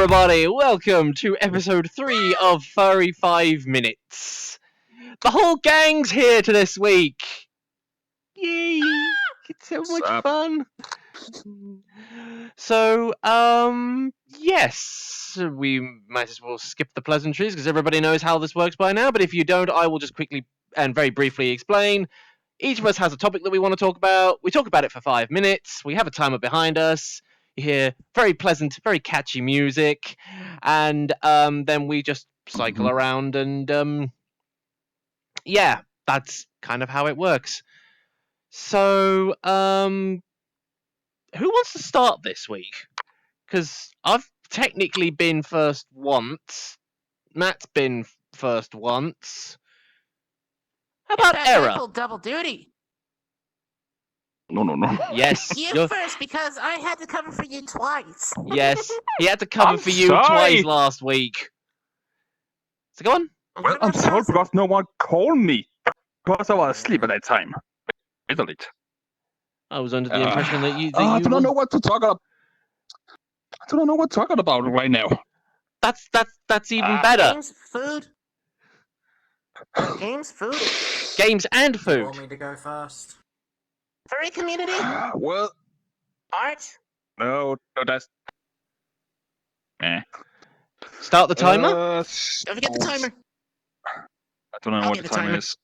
everybody, welcome to episode 3 of Furry 5 Minutes. The whole gang's here to this week. Yay! It's so much fun. So, yes, we might as well skip the pleasantries because everybody knows how this works by now, but if you don't, I will just quickly and very briefly explain. Each of us has a topic that we want to talk about. We talk about it for 5 minutes. We have a timer behind us. You hear very pleasant, very catchy music, and then we just cycle around, and yeah, that's kind of how it works. So, who wants to start this week? Because I've technically been first once. Matt's been first once. How about Era? Double duty. No. Yes. You first, because I had to cover for you twice. Yes, he had to cover for you twice last week. So go on. Well, I'm sorry because no one called me. Because I was asleep at that time. Isn't it? I was under the impression that you... I don't know what to talk about. I don't know what to talk about right now. That's even better. Games, food. Games, food. Games and You food. want me to go first? Furry community. Well, Art. no, that's... Start the timer. Don't forget the timer. I don't know I'll what get the the timer timer. is.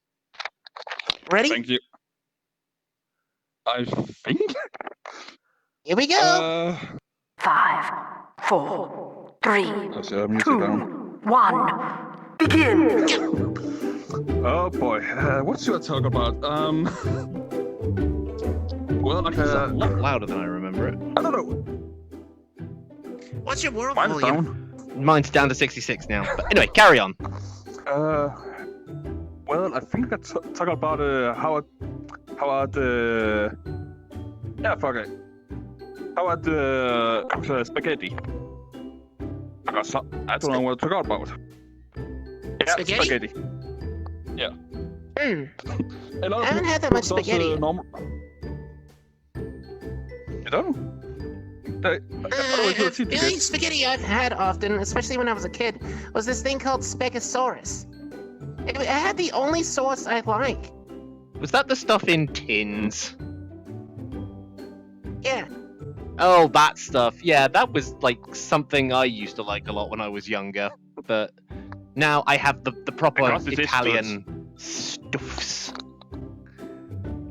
Ready? Thank you. I think... Here we go. 5, 4, 3, Let's music 2, down. 1. Begin! Oh boy, what should I talk about? Well, like, It's a lot louder than I remember it. I don't know. What's your world Mine's volume? down. Mine's down to 66 now. But anyway, carry on. Well, I think I talk about how spaghetti. Because I don't know what to talk about. Yeah, Spaghetti? Yeah. I A lot of haven't had that much people does, spaghetti. You don't? The only spaghetti I've had often, especially when I was a kid, was this thing called Spegosaurus. It had the only sauce I like. Was that the stuff in tins? Yeah. Oh, that stuff. Yeah, that was like something I used to like a lot when I was younger. But now I have the proper Because it is Italian stuffs.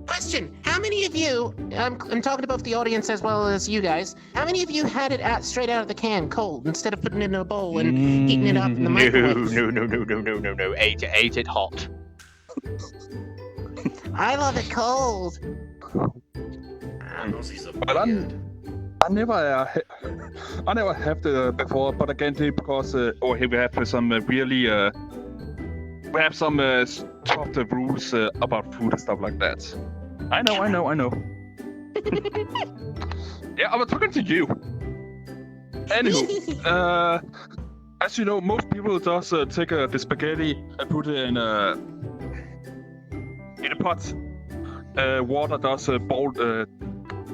Question: how many of you? I'm talking about the audience as well as you guys. How many of you had it straight out of the can, cold, instead of putting it in a bowl and heating it up in the microwave? No. Ate it hot. I love it cold. Well, I never have the before, but again, because we have some really we have some tough rules about food and stuff like that. I know. Yeah, I was talking to you. Anywho, as you know, most people just take the spaghetti and put it in a pot. Water does boil the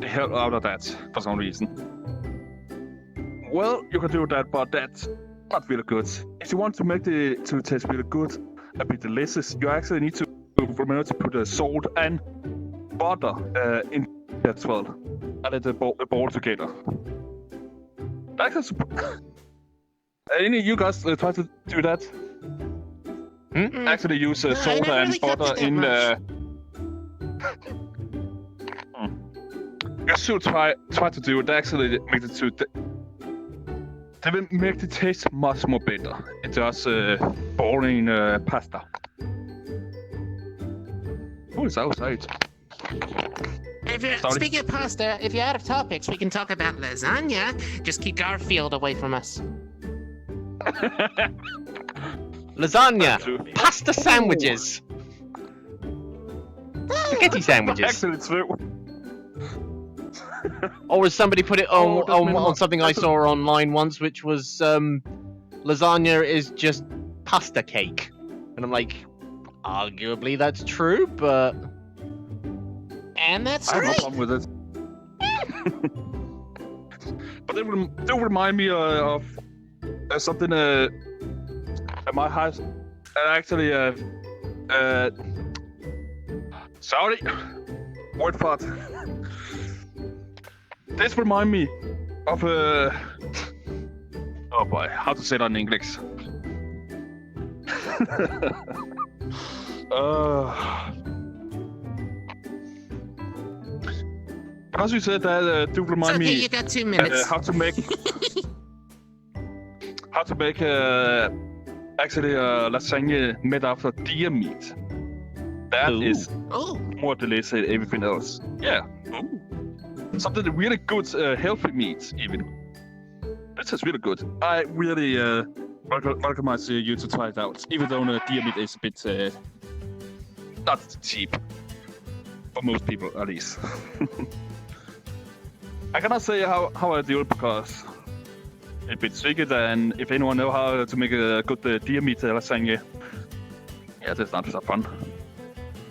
hell out of that for some reason. Well, you can do that, but that's not really good. If you want to make it to taste really good and be delicious, you actually need to remember to put salt and butter in that as well, and let it boil together. Any of you guys try to do that? Actually use salt and butter in You should try to do it. Actually, make it they will make the taste much more better. It's just boring pasta. Oh, it's outside. Speaking of pasta, if you're out of topics, we can talk about lasagna. Just keep Garfield away from us. Lasagna. Pasta sandwiches. Spaghetti sandwiches. Actually, true. Or as somebody put it on something I saw online once, which was lasagna is just pasta cake. And I'm like, arguably that's true, but... And that's I have no right. problem with it. But they remind me of something at my house. Actually, sorry, word fart. This remind me of oh boy, how to say that in English? Because you said that, do remind okay, me you got 2 minutes. how to make actually lasagna made after deer meat. That is Oh, more delicious than everything else. Yeah. Something really good, healthy meat even. This is really good. I really welcome you to try it out. Even though deer meat is a bit not cheap for most people, at least. I cannot say how I do it because it's a bit tricky. And if anyone know how to make a good deer meat lasagna, yeah, that's not so fun.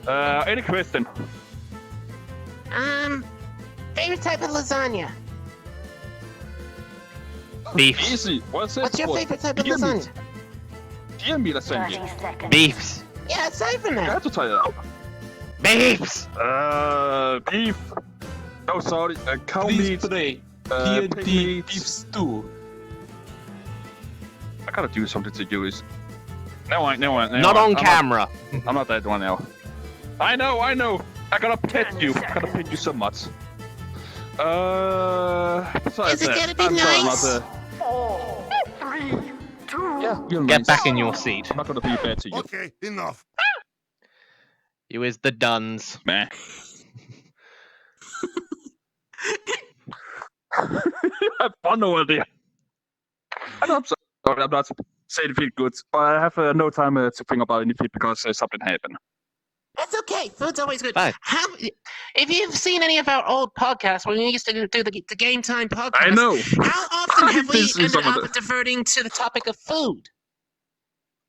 Any question? favorite type of lasagna? Beefs. Easy. What's What's your favorite type of Deer meat. lasagna? Deer meat 30 lasagna. seconds. Beefs. Yeah, aside from I that. have to try it out. Beefs. Beef. Oh, sorry. Cow meat. Play Pig D&D meat. beef stew. I gotta do something to you. No, Not on camera. I'm not that one now. I know. I gotta pet you. I gotta pet you so much. Besides Is it that, gonna be I'm sorry, nice? I'm not, 4, 3, 2, yeah, you're Get nice. back in your seat. I'm not gonna be bad to you. Okay, enough. You is the duns. Man. Have fun over there. I'm sorry, I'm not saying anything good. I have no time to think about anything because something happened. That's okay. Food's always good. Fine. If you've seen any of our old podcasts when we used to do the Game Time podcast, I know. how often have we I've seen ended some of up diverting to the topic of food?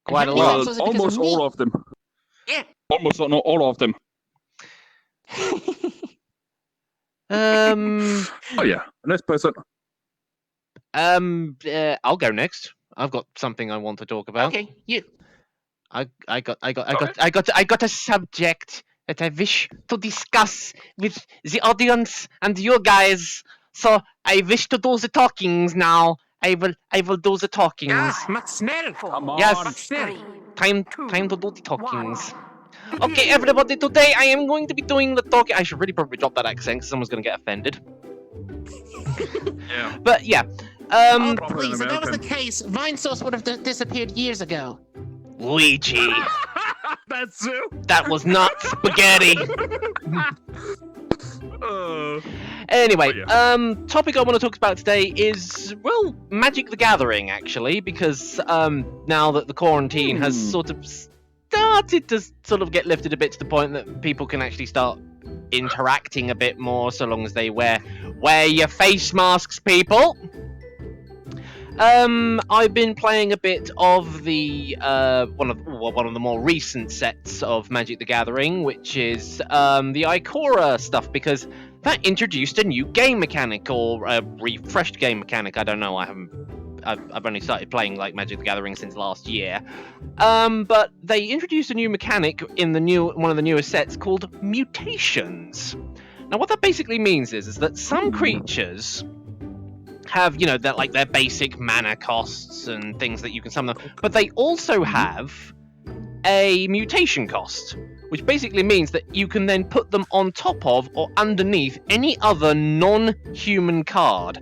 Quite a How many lot. times was it because Almost of me? all of them. Yeah. Almost all of them. Oh yeah, next person. I'll go next. I've got something I want to talk about. Okay, you. I got a subject that I wish to discuss with the audience and you guys. So I wish to do the talkings now. I will do the talkings. Ja, mach schnell. 4, Come on. Yes. 3, Time to do the talkings. Okay, everybody, today I am going to be doing the talking. I should really probably drop that accent because someone's going to get offended. Yeah. But yeah, Oh, Probably please, an if that was the American. case, Vine Sauce would have disappeared years ago. Luigi, That's true. that was not spaghetti. Anyway, topic I want to talk about today is, well, Magic the Gathering, actually, because now that the quarantine has sort of started to sort of get lifted a bit to the point that people can actually start interacting a bit more, so long as they wear your face masks, people. I've been playing a bit of the one of the more recent sets of Magic the Gathering, which is the Ikora stuff, because that introduced a new game mechanic, or a refreshed game mechanic. I don't know. I've only started playing like Magic the Gathering since last year. But they introduced a new mechanic in one of the newest sets called Mutations. Now, what that basically means is that some creatures have, their basic mana costs and things that you can summon them, but they also have a mutation cost, which basically means that you can then put them on top of or underneath any other non-human card.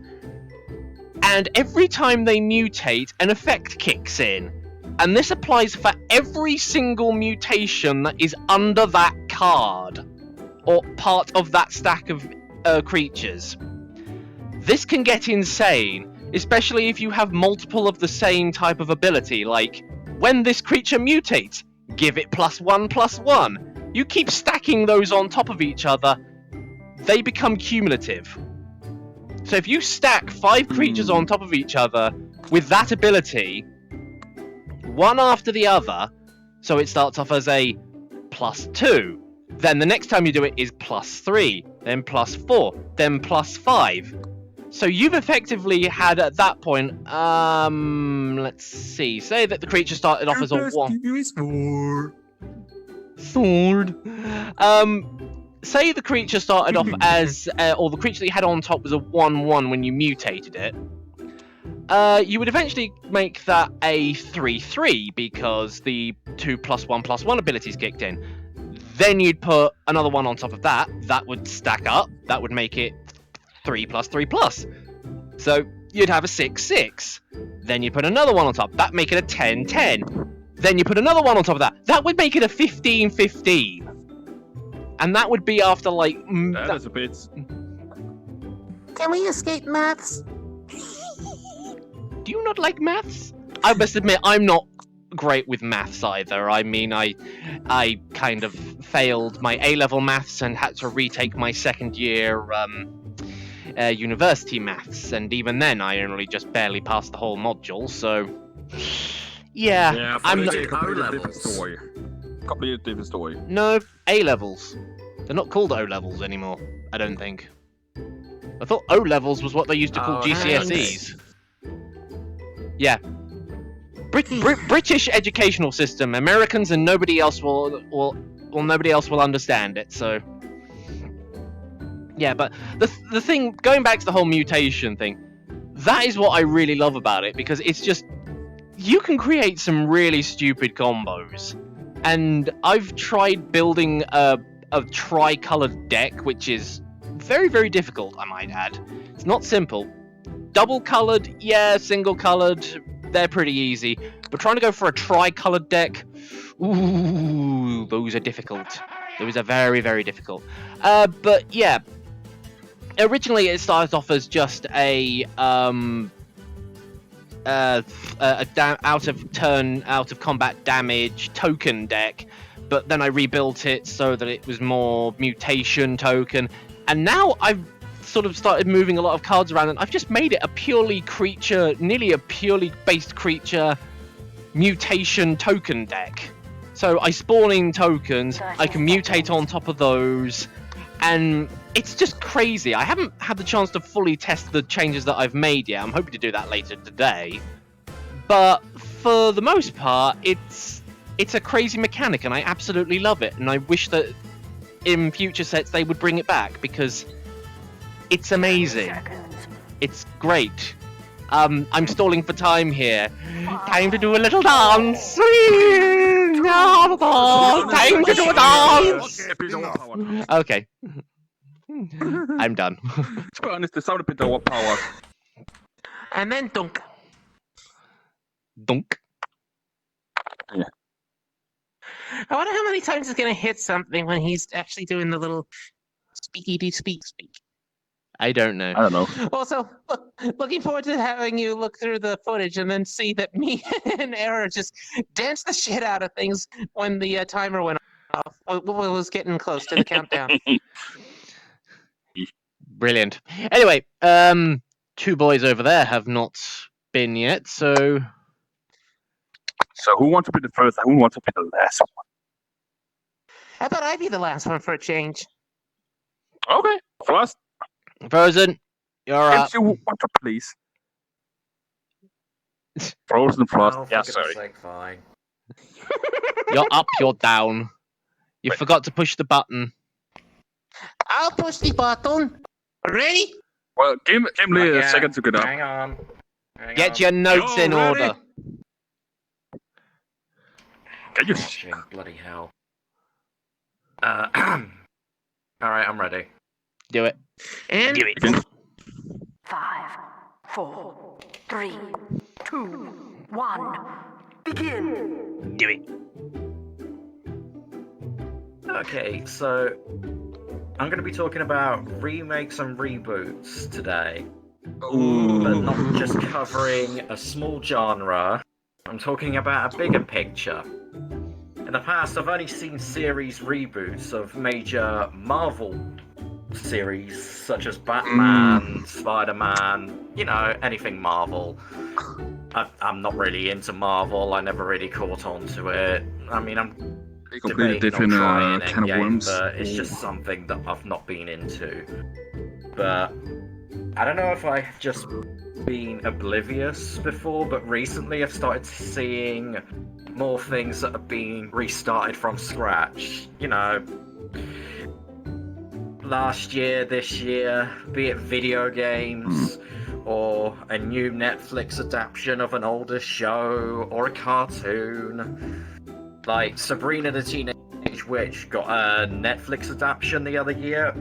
And every time they mutate, an effect kicks in. And this applies for every single mutation that is under that card, or part of that stack of creatures. This can get insane, especially if you have multiple of the same type of ability, like, when this creature mutates, give it +1/+1. You keep stacking those on top of each other, they become cumulative. So if you stack 5 creatures on top of each other with that ability, one after the other, so it starts off as a +2, then the next time you do it is +3, then +4, then +5. So you've effectively had at that point, let's see, say that the creature started off as a 1. Sword. Say the creature started off as, or the creature that you had on top was a 1/1 when you mutated it. You would eventually make that a 3/3 because the 2+1+1 abilities kicked in. Then you'd put another 1 on top of that. That would stack up. That would make it 3+3+. So you'd have a 6/6. Then you put another 1 on top. That make it a 10/10. Then you put another 1 on top of that. That would make it a 15/15. And that would be after like. That is a bit. Can we escape maths? Do you not like maths? I must admit, I'm not great with maths either. I mean, I kind of failed my A-level maths and had to retake my second year university maths, and even then, I only just barely passed the whole module. So, yeah, I'm not. Completely different story. Completely different story. No, A-levels. They're not called O-levels anymore. I don't think. I thought O-levels was what they used to call GCSEs. Yeah. British educational system. Americans and nobody else nobody else will understand it. So yeah, but the thing, going back to the whole mutation thing, that is what I really love about it, because it's just, you can create some really stupid combos. And I've tried building a tri-colored deck, which is very, very difficult, I might add. It's not simple. Double-colored, yeah, single-colored, they're pretty easy. But trying to go for a tri-colored deck, ooh, those are difficult. Those are very, very difficult. But yeah, originally it started off as just a out of combat damage token deck, but then I rebuilt it so that it was more mutation token, and now I've sort of started moving a lot of cards around, and I've just made it a purely creature, nearly a purely based creature mutation token deck. So I spawn in tokens, I can mutate on top of those, and it's just crazy. I haven't had the chance to fully test the changes that I've made yet. I'm hoping to do that later today. But for the most part, it's a crazy mechanic, and I absolutely love it. And I wish that in future sets they would bring it back, because it's amazing. It's great. I'm stalling for time here. Time to do a little dance. Time to do a dance. Okay. I'm done. To be honest, they sound a bit overpowered. And then dunk. Dunk. Yeah. I wonder how many times he's gonna hit something when he's actually doing the little speaky speak. I don't know. I don't know. Also, looking forward to having you look through the footage and then see that me and Era just danced the shit out of things when the timer went off. Was getting close to the countdown. Brilliant. Anyway, two boys over there have not been yet, so... So who wants to be the first and who wants to be the last one? How about I be the last one for a change? Okay, first. Frozen, you're up. If you want to please. Frozen first. Oh, Yeah, for sorry. goodness sake, fine. You're up, you're down. You forgot to push the button. I'll push the button. Ready? Well, give me a second to get up. Hang on. Get your notes in ready? order. Can you? Bloody hell. Alright, I'm ready. Do it. And Do it. 5, 4, 3, 2, 1. Begin. Do it. Okay, so I'm going to be talking about remakes and reboots today, but not just covering a small genre. I'm talking about a bigger picture. In the past, I've only seen series reboots of major Marvel series, such as Batman, Spider-Man, you know, anything Marvel. I'm not really into Marvel, I never really caught on to it. I mean, I'm Completely debating different on trying kind of Endgame, worms. but it's just something that I've not been into. But I don't know if I've just been oblivious before, but recently I've started seeing more things that are being restarted from scratch. You know, last year, this year, be it video games, or a new Netflix adaptation of an older show, or a cartoon. Like, Sabrina the Teenage Witch got a Netflix adaptation the other year,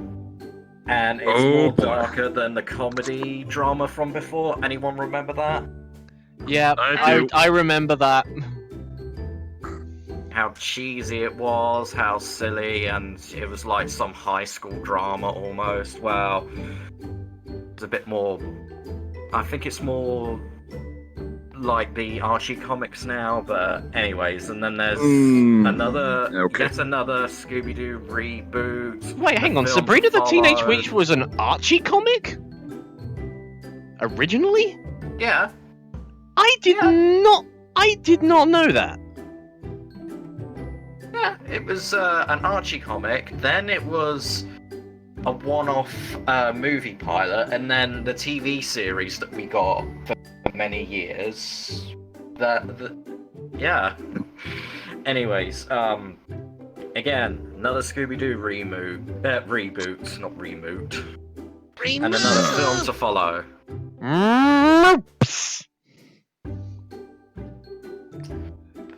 and it's more darker than the comedy drama from before. Anyone remember that? Yeah, I do. I remember that. How cheesy it was, how silly, and it was like some high school drama almost. Well, it's a bit more. I think it's more like the Archie comics now, but anyways, and then there's yet another Scooby-Doo reboot. Wait, hang on. film Sabrina the Teenage followed. Witch was an Archie comic? Originally? Yeah. I did not know that. Yeah, it was an Archie comic, then it was a one-off movie pilot, and then the TV series that we got for many years. Yeah. Anyways, again, another Scooby-Doo reboot, not remoot. And another film to follow.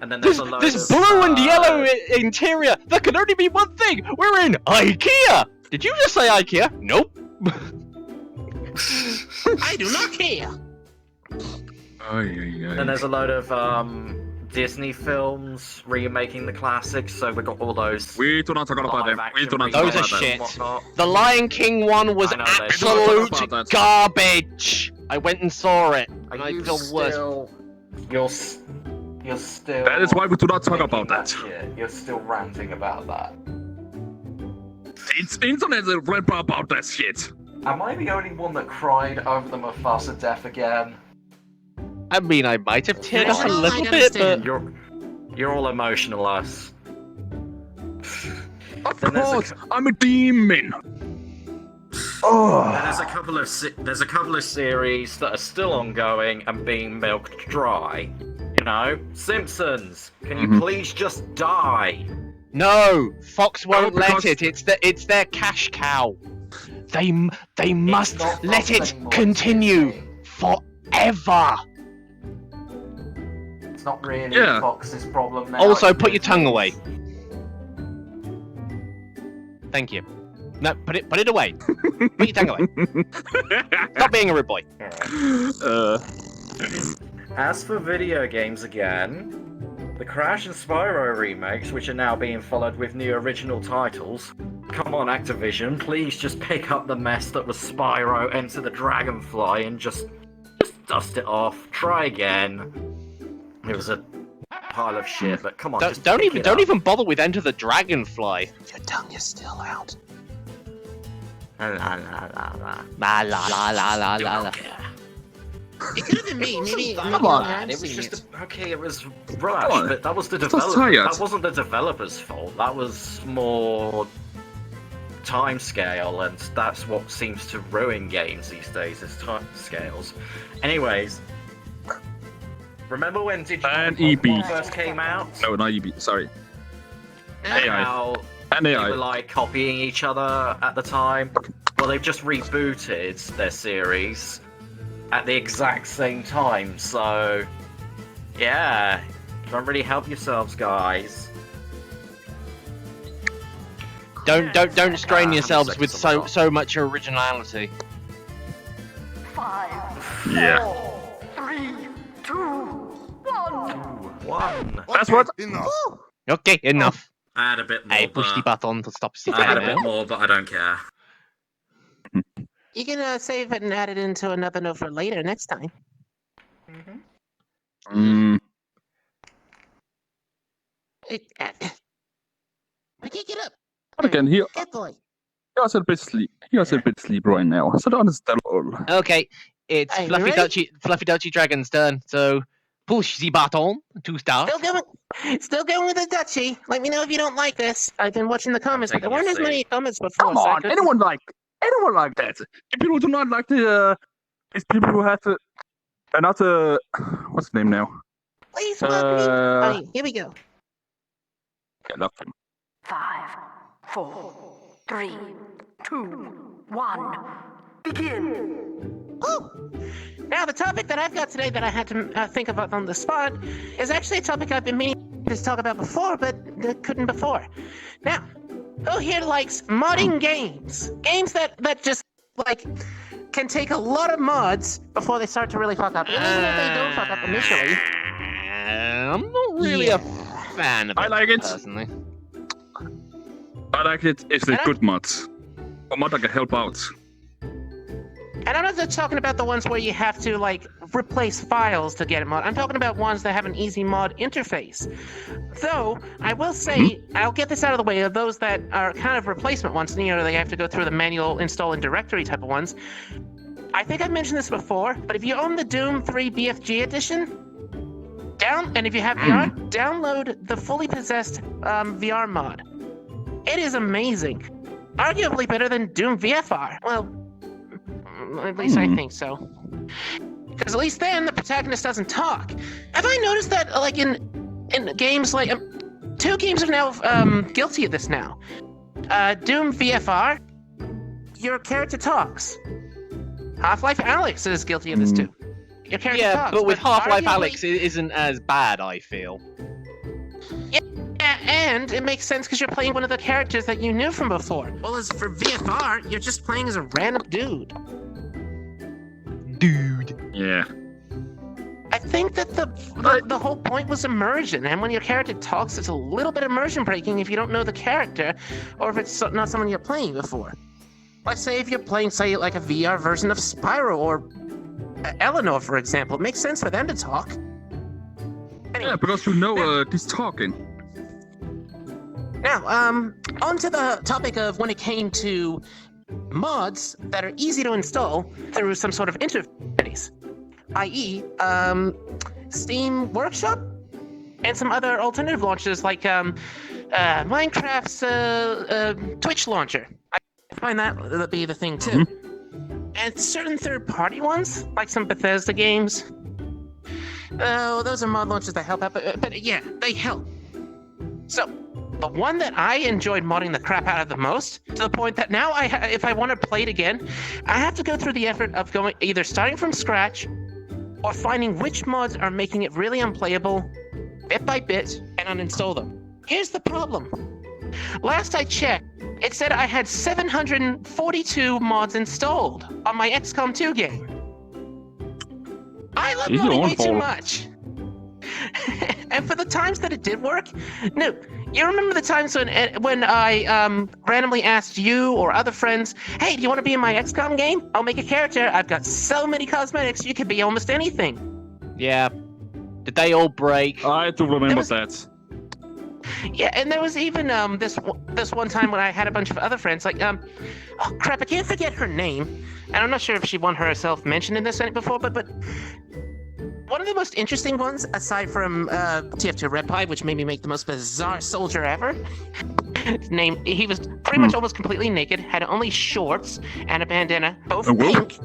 And then there's a load This of, blue and yellow interior, there can only be one thing! We're in IKEA! Did you just say IKEA? Nope. I do not care. And there's a load of Disney films remaking the classics, so we got all those. We do not talk about them. We do not Those talk are about them. shit. Whatnot. The Lion King one was I know, they- absolute We don't talk about that. garbage! I went and saw it, and Are I you feel worse. still? You're still. That is why we do not talk thinking about that. shit. You're still ranting about that. It's internet that rap about that shit. Am I the only one that cried over the Mufasa death again? I mean, I might have teared up a Well, I little bit, understand. but You're all emotional, us. Of Then there's a course, I'm a demon. Oh. And there's a couple of series that are still ongoing and being milked dry. You know, Simpsons. Can you please just die? no, Fox won't because- let it. It's their cash cow. They must not let Fox it anymore, continue it's Disney. forever. It's not really Yeah. Fox's problem now. Also, it's put your tongue Disney's. away. Thank you. No, put it away. Put your tongue away. Stop being a rude boy. As for video games again, the Crash and Spyro remakes, which are now being followed with new original titles. Come on, Activision, please just pick up the mess that was Spyro Enter the Dragonfly and just dust it off. Try again. It was a pile of shit, but come on, just Don't pick it don't up. even bother with Enter the Dragonfly. Your tongue is still out. La la la la la. La la la la la la la. It could have been me. Maybe. Come on. Man, it was just okay. It was Come rushed, on. but that was the Just developer. tired. That wasn't the developer's fault. That was more time scale, and that's what seems to ruin games these days. Is time scales. Anyways, remember when And Digimon EB. Pokemon first came out? No, not EB. Sorry. And AI. how And they were AI. like copying each other at the time. Well, they've just rebooted their series at the exact same time, so yeah, don't really help yourselves, guys. Don't strain I'm yourselves sick with of them. so much originality. 5, Yeah. 4, 3, 2, 1. One. That's what. Okay, enough. I had a bit more. Hey, push the but button to stop sticking I had a there. bit more, but I don't care. You can save it and add it into another note for later next time. I can't get up. But again, he Good boy. was a bit sleep. He was a bit sleep right now, so don't understand all. Okay, it's Hey, you Fluffy ready? Dutchy Dragon's turn. So push the button to start. Still going with the Dutchie. Let me know if you don't like this. I've been watching the comments, but there taking weren't a as many seat. comments before. Come so I on, couldn't- anyone like anyone like that. People who do not like it's people who have another. What's the name now? Please welcome me. Oh, here we go. Yeah, love him. 5, 4, 3, 2, 1. Begin. Woo! Now, the topic that I've got today that I had to think about on the spot is actually a topic I've been meaning to talk about before, but couldn't before. Now, who here likes modding games? Games that just, like, can take a lot of mods before they start to really fuck up. Even if they don't fuck up initially. I'm not really a fan of it. I like it. Personally. I like it if they're good mods. A mod that can help out. And I'm not just talking about the ones where you have to, like, replace files to get a mod. I'm talking about ones that have an easy mod interface. Though, I will say, I'll get this out of the way, of those that are kind of replacement ones, you know, they have to go through the manual install and directory type of ones. I think I've mentioned this before, but if you own the Doom 3 BFG edition, and if you have VR, download the fully possessed VR mod. It is amazing. Arguably better than Doom VFR. Well, at least I think so. Because at least then the protagonist doesn't talk. Have I noticed that, like, in games like 2 games are now guilty of this now. Doom VFR, your character talks. Half-Life Alyx is guilty of this too. Your character talks. But with Half-Life arguably- Alyx, it isn't as bad, I feel. Yeah, and it makes sense because you're playing one of the characters that you knew from before. Well, as for VFR, you're just playing as a random dude. Yeah. I think that the whole point was immersion, and when your character talks, it's a little bit immersion breaking if you don't know the character, or if it's not someone you're playing before. Like, say if you're playing, say, like a VR version of Spyro or Eleanor, for example, it makes sense for them to talk. Anyway, Yeah, because you know he's talking. now, on to the topic of when it came to mods that are easy to install through some sort of interface, i.e., Steam Workshop and some other alternative launchers like Minecraft's Twitch launcher. I find that to be the thing too. And certain third-party ones, like some Bethesda games. Oh, those are mod launchers that help out, but yeah, they help. So, the one that I enjoyed modding the crap out of the most, to the point that now if I want to play it again, I have to go through the effort of going either starting from scratch or finding which mods are making it really unplayable, bit by bit, and uninstall them. Here's the problem. Last I checked, it said I had 742 mods installed on my XCOM 2 game. I love It's your modding own way too fault. much. And for the times that it did work, no, you remember the times when I randomly asked you or other friends, hey, do you want to be in my XCOM game? I'll make a character. I've got so many cosmetics, you could be almost anything. Yeah. Did they all break? I do remember was- that. Yeah, and there was even this one time when I had a bunch of other friends, like, oh crap, I can't forget her name, and I'm not sure if she won herself mentioned in this before, but one of the most interesting ones, aside from TF2 Red Pie, which made me make the most bizarre soldier ever. He was pretty much almost completely naked, had only shorts and a bandana, both pink.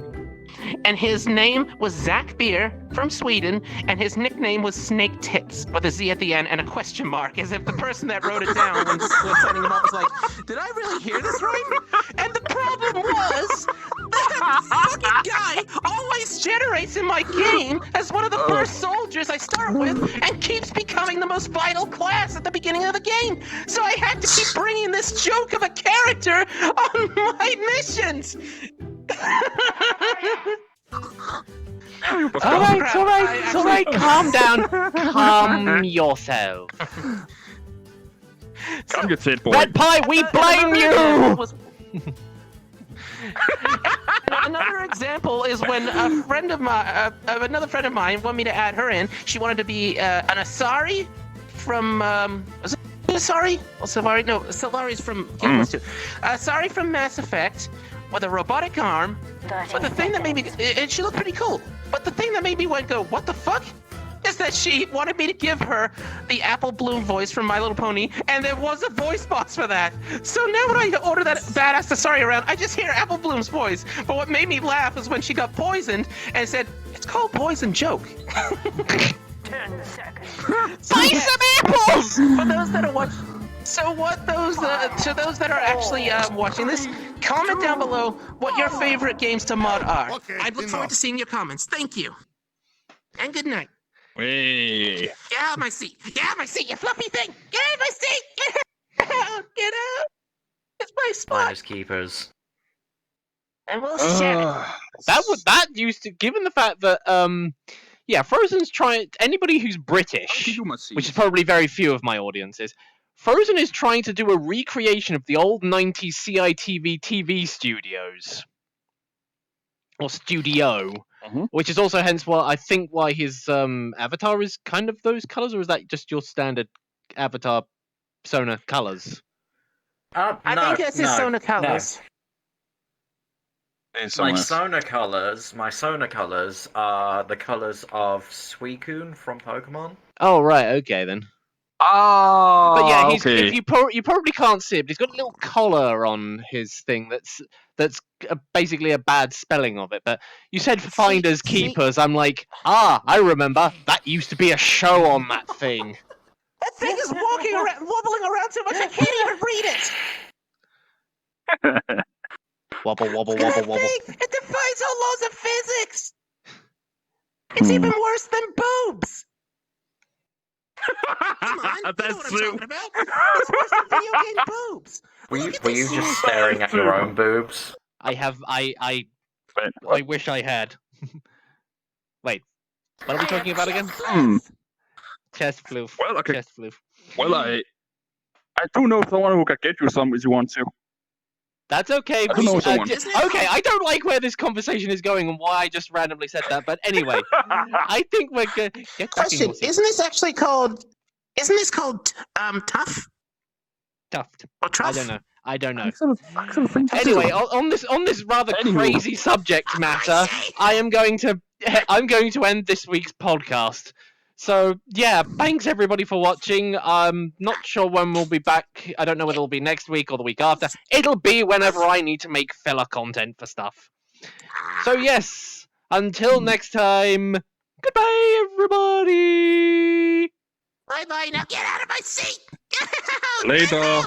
And his name was Zach Beer from Sweden, and his nickname was Snake Tits, with a Z at the end and a question mark, as if the person that wrote it down when signing him up was like, did I really hear this right? And the problem was that fucking guy always generates in my game as one of the first soldiers I start with, and keeps becoming the most vital class at the beginning of the game. So I had to keep bringing this joke of a character on my missions. It's all right. Calm down. Calm yourself. Come get it, boy. Red Pie, we blame you! Another example is when a friend of mine, another friend of mine, wanted me to add her in. She wanted to be an Asari from, was it Asari? Oh, Savari? No, Solari's from Guild Wars 2. Asari from Mass Effect with a robotic arm. But the thing that made me, and she looked pretty cool. But the thing that made me go, what the fuck? Is was that she wanted me to give her the Apple Bloom voice from My Little Pony, and there was a voice box for that. So now when I order that badass Asari around, I just hear Apple Bloom's voice. But what made me laugh was when she got poisoned and said, "It's called Poison Joke." 10 seconds. Buy some apples! For those that are watching. So to those that are actually watching this, comment down below what your favorite games to mod are. Okay, I'd look forward to seeing your comments. Thank you. And good night. Hey. Get out of my seat. Get out of my seat, you fluffy thing. Get out of my seat. Get out. Get out. It's my spot. Finders keepers. And we'll share it. That used to, given the fact that Frozen's trying. Anybody who's I'll British, give you my seat. which is probably very few of my audiences, Frozen is trying to do a recreation of the old 90s CITV TV studios. Or studio. Mhm. Which is also hence why his avatar is kind of those colours, or is that just your standard avatar Sona colours? I think it's his Sona colors. Hey, My someone Sona colors are the colors of Suicune from Pokemon. Oh right, okay then. Ah, But yeah, okay. you probably can't see it, but he's got a little collar on his thing that's basically a bad spelling of it. But you said finders keepers. I'm like, I remember that used to be a show on that thing. That thing is wobbling around so much I can't even read it. Wobble, wobble, Look at wobble, that wobble. thing. It defies all laws of physics. It's even worse than boobs. Come on, you know That's what I'm true. talking about. It's worse than video game boobs. Were Look at you this. just staring at your own boobs? I Wait, wish I had. Wait, what are we talking about again? Chest floof. Well, okay. Chest floof. Well, I do know someone who can get you some if you want to. That's okay. I don't know someone. Okay, I don't like where this conversation is going and why I just randomly said that. But anyway, I think we're good. Get back in Question: your seat. Isn't this actually called? Isn't this called tough Tuft. or truff? I don't know. I sort of think so. Anyway, on this rather Anywho. crazy subject matter, I'm going to end this week's podcast. So yeah, thanks everybody for watching. I'm not sure when we'll be back. I don't know whether it'll be next week or the week after. It'll be whenever I need to make filler content for stuff. So yes, until next time, goodbye everybody. Bye bye. Now get out of my seat. Later.